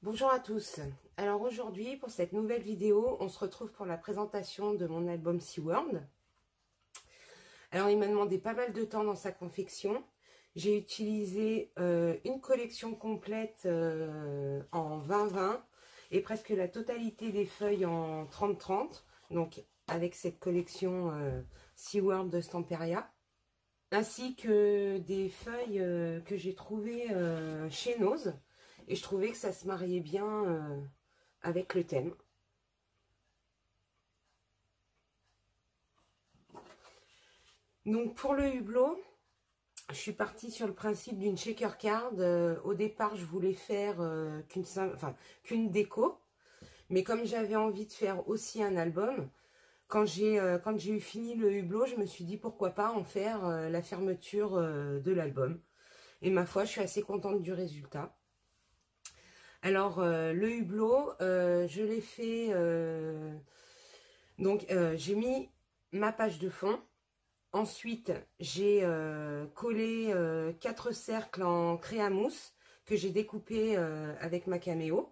Bonjour à tous. Alors aujourd'hui, pour cette nouvelle vidéo, on se retrouve pour la présentation de mon album SeaWorld. Alors il m'a demandé pas mal de temps dans sa confection. J'ai utilisé une collection complète en 20-20 et presque la totalité des feuilles en 30-30. Donc avec cette collection SeaWorld de Stamperia. Ainsi que des feuilles que j'ai trouvées chez Nose. Et je trouvais que ça se mariait bien avec le thème. Donc pour le hublot, je suis partie sur le principe d'une shaker card. Au départ, je voulais faire qu'une déco. Mais comme j'avais envie de faire aussi un album, quand j'ai eu fini le hublot, je me suis dit pourquoi pas en faire la fermeture de l'album. Et ma foi, je suis assez contente du résultat. Alors, le hublot, je l'ai fait... j'ai mis ma page de fond. Ensuite, j'ai collé 4 cercles en créa-mousse que j'ai découpé avec ma caméo.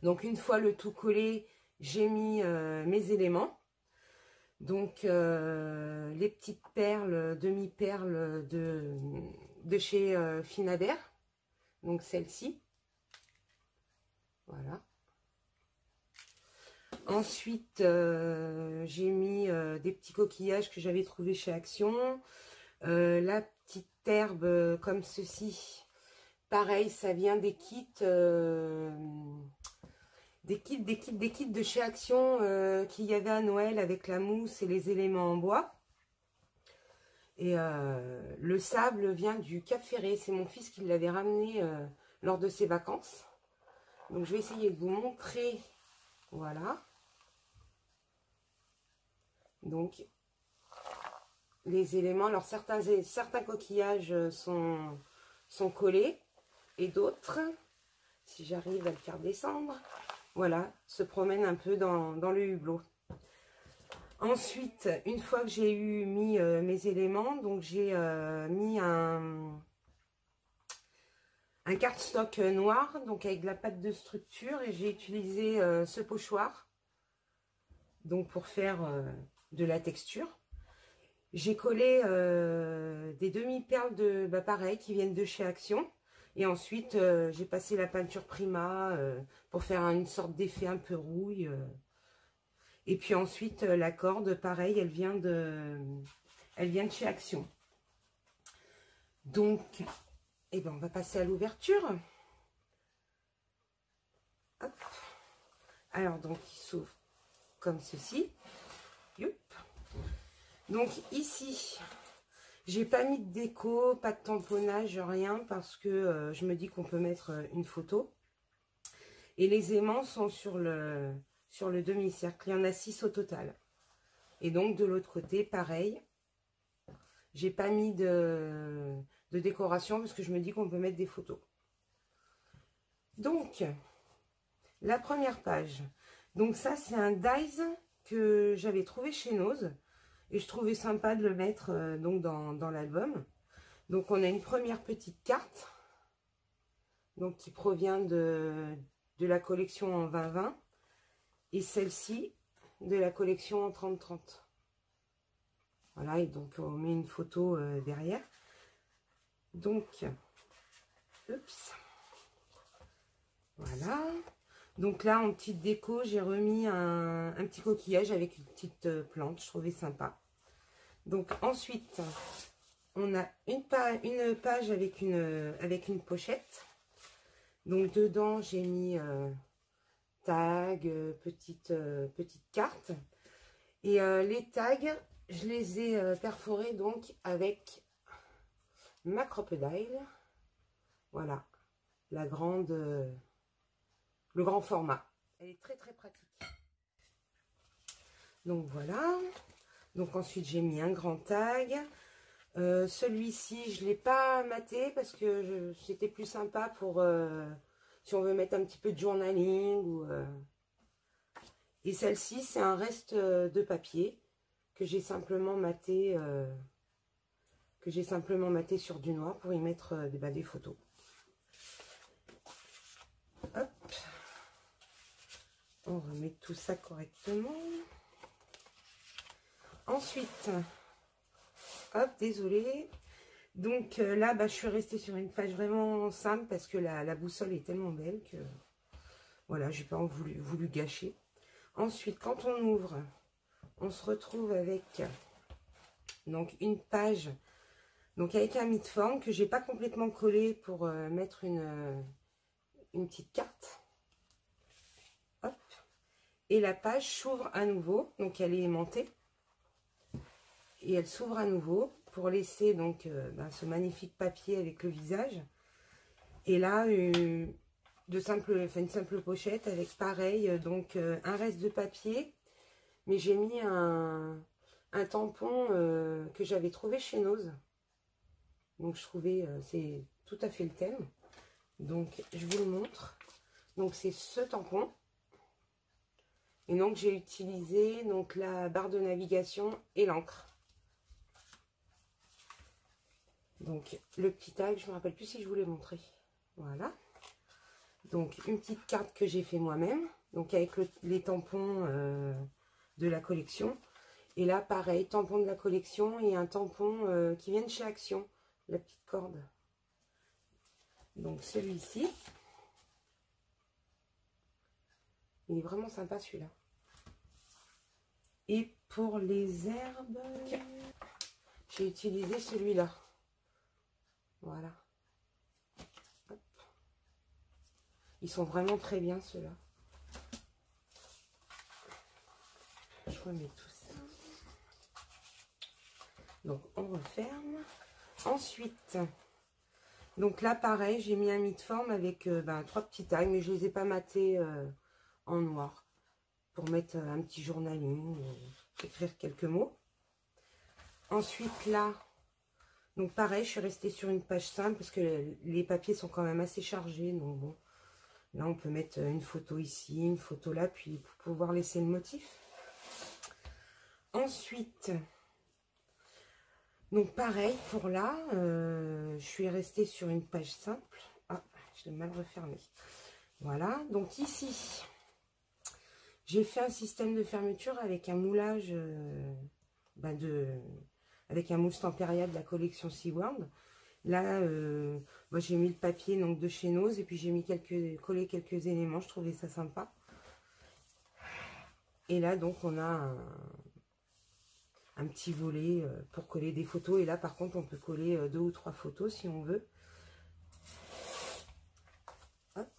Donc, une fois le tout collé, j'ai mis mes éléments. Donc, les petites perles, demi-perles de chez Finader. Donc, celle-ci. Voilà. Ensuite, j'ai mis des petits coquillages que j'avais trouvés chez Action. La petite herbe comme ceci. Pareil, ça vient des kits, des kits de chez Action qu'il y avait à Noël avec la mousse et les éléments en bois. Et le sable vient du Cap Ferré. C'est mon fils qui l'avait ramené lors de ses vacances. Donc, je vais essayer de vous montrer. Voilà. Donc, les éléments. Alors, certains coquillages sont collés. Et d'autres, si j'arrive à le faire descendre, voilà, se promènent un peu dans le hublot. Ensuite, une fois que j'ai mis mes éléments, donc j'ai mis un cardstock noir, donc avec de la pâte de structure, et j'ai utilisé ce pochoir, donc pour faire de la texture. J'ai collé des demi-perles de, pareil, qui viennent de chez Action, et ensuite j'ai passé la peinture Prima pour faire une sorte d'effet un peu rouille. Et puis ensuite la corde, pareil, elle vient de chez Action. Donc, eh ben, on va passer à l'ouverture. Alors, donc, il s'ouvre comme ceci. Youp. Donc, ici, j'ai pas mis de déco, pas de tamponnage, rien, parce que je me dis qu'on peut mettre une photo. Et les aimants sont sur le demi-cercle. Il y en a 6 au total. Et donc, de l'autre côté, pareil. J'ai pas mis de décoration parce que je me dis qu'on peut mettre des photos. Donc, la première page. Donc ça, c'est un dies que j'avais trouvé chez Nose. Et je trouvais sympa de le mettre donc dans l'album. Donc, on a une première petite carte. Donc, qui provient de la collection en 20-20. Et celle-ci, de la collection en 30-30. Voilà, et donc on met une photo derrière. Donc, oups, voilà. Donc là, en petite déco, j'ai remis un petit coquillage avec une petite plante. Je trouvais sympa. Donc ensuite, on a une page avec une pochette. Donc dedans, j'ai mis tag, petite carte. Et les tags, je les ai perforés donc avec ma Crocodile. Voilà, le grand format. Elle est très très pratique. Donc voilà. Donc ensuite j'ai mis un grand tag. Celui-ci je ne l'ai pas maté parce que c'était plus sympa pour si on veut mettre un petit peu de journaling ou et celle-ci c'est un reste de papier que j'ai simplement maté sur du noir pour y mettre des photos. Hop. on remet tout ça correctement. Ensuite, hop, désolée. Donc là, je suis restée sur une page vraiment simple parce que la boussole est tellement belle que voilà, j'ai pas voulu gâcher. Ensuite, quand on ouvre, on se retrouve avec donc une page donc avec un mid-forme que j'ai pas complètement collé pour mettre une petite carte. Hop. Et la page s'ouvre à nouveau, donc elle est aimantée. Et elle s'ouvre à nouveau pour laisser donc ce magnifique papier avec le visage. Et là, une simple pochette avec pareil, donc un reste de papier. Mais j'ai mis un tampon que j'avais trouvé chez Nose. Donc je trouvais, c'est tout à fait le thème. Donc je vous le montre. Donc c'est ce tampon. Et donc j'ai utilisé donc la barre de navigation et l'encre. Donc le petit tag, je ne me rappelle plus si je vous l'ai montré. Voilà. Donc une petite carte que j'ai fait moi-même. Donc avec les tampons de la collection. Et là pareil, tampon de la collection et un tampon qui vient de chez Action. La petite corde. Donc celui-ci. Il est vraiment sympa celui-là. Et pour les herbes, j'ai utilisé celui-là. Voilà. Hop. Ils sont vraiment très bien ceux-là. Je remets tout ça. Donc on referme. Ensuite, donc là pareil, j'ai mis un mid-forme avec 3 petits tags, mais je les ai pas matés en noir. Pour mettre un petit journaling, écrire quelques mots. Ensuite là, donc pareil, je suis restée sur une page simple parce que les papiers sont quand même assez chargés. Donc bon, là on peut mettre une photo ici, une photo là, puis pour pouvoir laisser le motif. Ensuite, donc pareil pour là, je suis restée sur une page simple. Ah, je l'ai mal refermé. Voilà, donc ici, j'ai fait un système de fermeture avec un moulage avec un mousse Tempéria de la collection SeaWorld. Là, j'ai mis le papier donc de chez Nose et puis j'ai mis collé quelques éléments. Je trouvais ça sympa. Et là, donc, on a un petit volet pour coller des photos. Et là, par contre, on peut coller 2 ou 3 photos si on veut. Hop.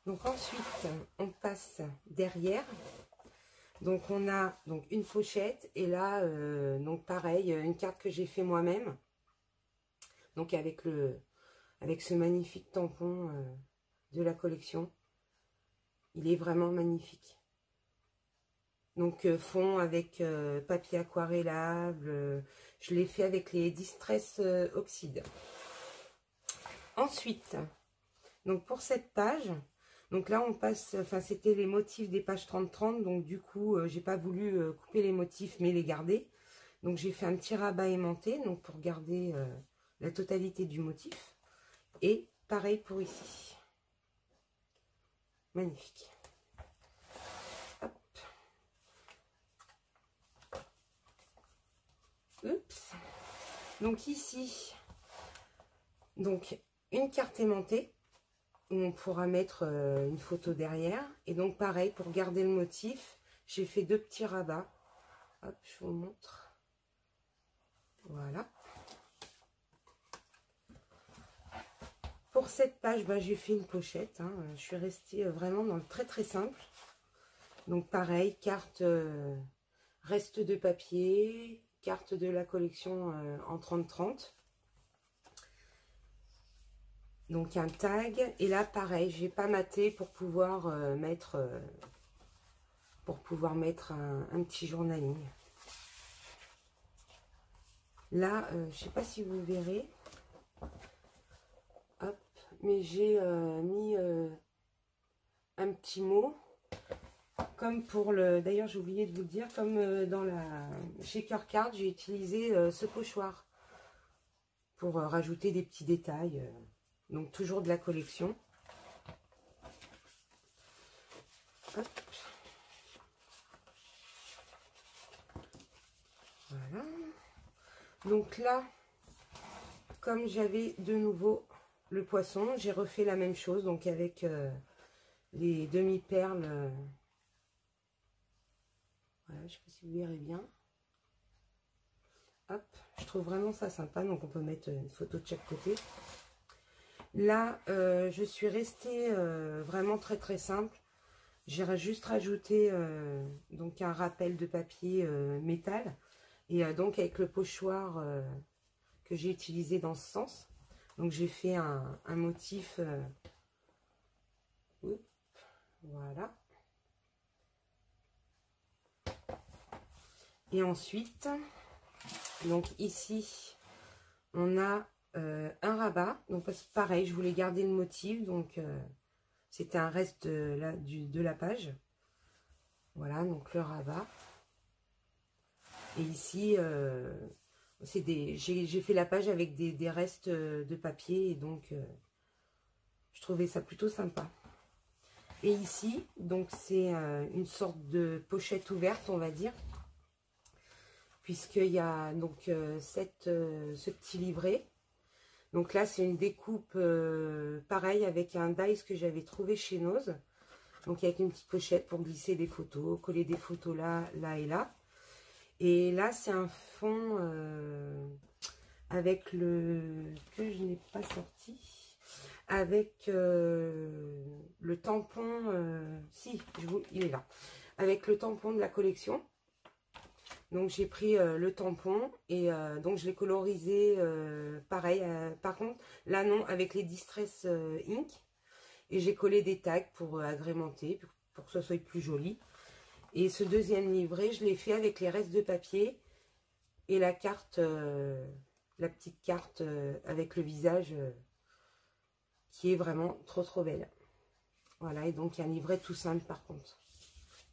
Donc ensuite, on passe derrière. Donc on a donc une pochette et là donc pareil, une carte que j'ai fait moi-même. Donc avec ce magnifique tampon de la collection. Il est vraiment magnifique. Donc fond avec papier aquarellable. Je l'ai fait avec les Distress Oxyde. Ensuite, donc pour cette page, donc là on passe, enfin c'était les motifs des pages 30-30, donc du coup j'ai pas voulu couper les motifs mais les garder. Donc j'ai fait un petit rabat aimanté, donc pour garder la totalité du motif. Et pareil pour ici. Magnifique. Hop. Oups. Donc ici, donc une carte aimantée. Où on pourra mettre une photo derrière. Et donc pareil, pour garder le motif, j'ai fait 2 petits rabats. Hop, je vous montre. Voilà. Pour cette page, j'ai fait une pochette. Hein. Je suis restée vraiment dans le très simple. Donc pareil, carte reste de papier, carte de la collection en 30-30. Donc un tag, et là pareil, j'ai pas maté pour pouvoir mettre un petit journaling. Là, je sais pas si vous verrez, hop, mais j'ai mis un petit mot, comme pour le, d'ailleurs j'ai oublié de vous le dire, comme dans la Shaker Card, j'ai utilisé ce pochoir pour rajouter des petits détails. Donc toujours de la collection. Hop. Voilà. Donc là, comme j'avais de nouveau le poisson, j'ai refait la même chose, donc avec les demi-perles. Voilà, je ne sais pas si vous verrez bien. Hop, je trouve vraiment ça sympa, donc on peut mettre une photo de chaque côté. Là, je suis restée vraiment très simple. J'ai juste rajouté donc un rappel de papier métal. Et donc avec le pochoir que j'ai utilisé dans ce sens. Donc j'ai fait un motif. Voilà. Et ensuite, donc ici, on a un rabat. Donc pareil, je voulais garder le motif. Donc c'était un reste de la page. Voilà, donc le rabat. Et ici, j'ai fait la page avec des restes de papier. Et donc, je trouvais ça plutôt sympa. Et ici, donc c'est une sorte de pochette ouverte, on va dire. Puisqu'il y a donc ce petit livret. Donc là, c'est une découpe pareil avec un dies que j'avais trouvé chez Nose. Donc avec une petite pochette pour glisser des photos, coller des photos là et là. Et là, c'est un fond avec le... que je n'ai pas sorti. Avec le tampon... si, il est là. Avec le tampon de la collection. Donc, j'ai pris le tampon et donc je l'ai colorisé pareil. Par contre, là, non, avec les Distress Ink. Et j'ai collé des tags pour agrémenter, pour que ce soit plus joli. Et ce deuxième livret, je l'ai fait avec les restes de papier et la carte, la petite carte avec le visage qui est vraiment trop belle. Voilà, et donc il y a un livret tout simple par contre.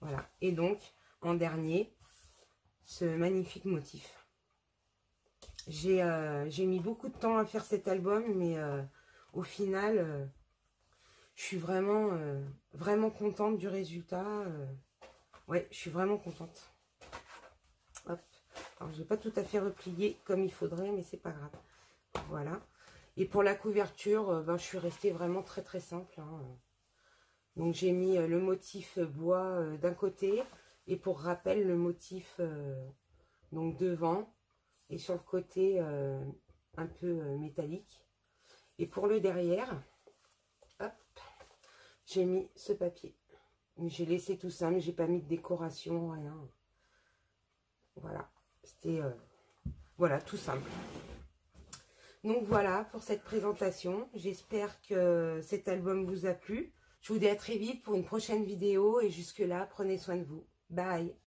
Voilà, et donc en dernier, ce magnifique motif. J'ai mis beaucoup de temps à faire cet album, mais au final, je suis vraiment contente du résultat. Ouais, je suis vraiment contente. Hop. Alors, je n'ai pas tout à fait replié comme il faudrait, mais c'est pas grave. Voilà. Et pour la couverture, je suis restée vraiment très simple. Hein. Donc, j'ai mis le motif bois d'un côté. Et pour rappel, le motif donc devant. Et sur le côté, un peu métallique. Et pour le derrière, hop, j'ai mis ce papier. J'ai laissé tout simple, j'ai pas mis de décoration, rien. Voilà, c'était voilà, tout simple. Donc voilà pour cette présentation. J'espère que cet album vous a plu. Je vous dis à très vite pour une prochaine vidéo et jusque là, prenez soin de vous. Bye!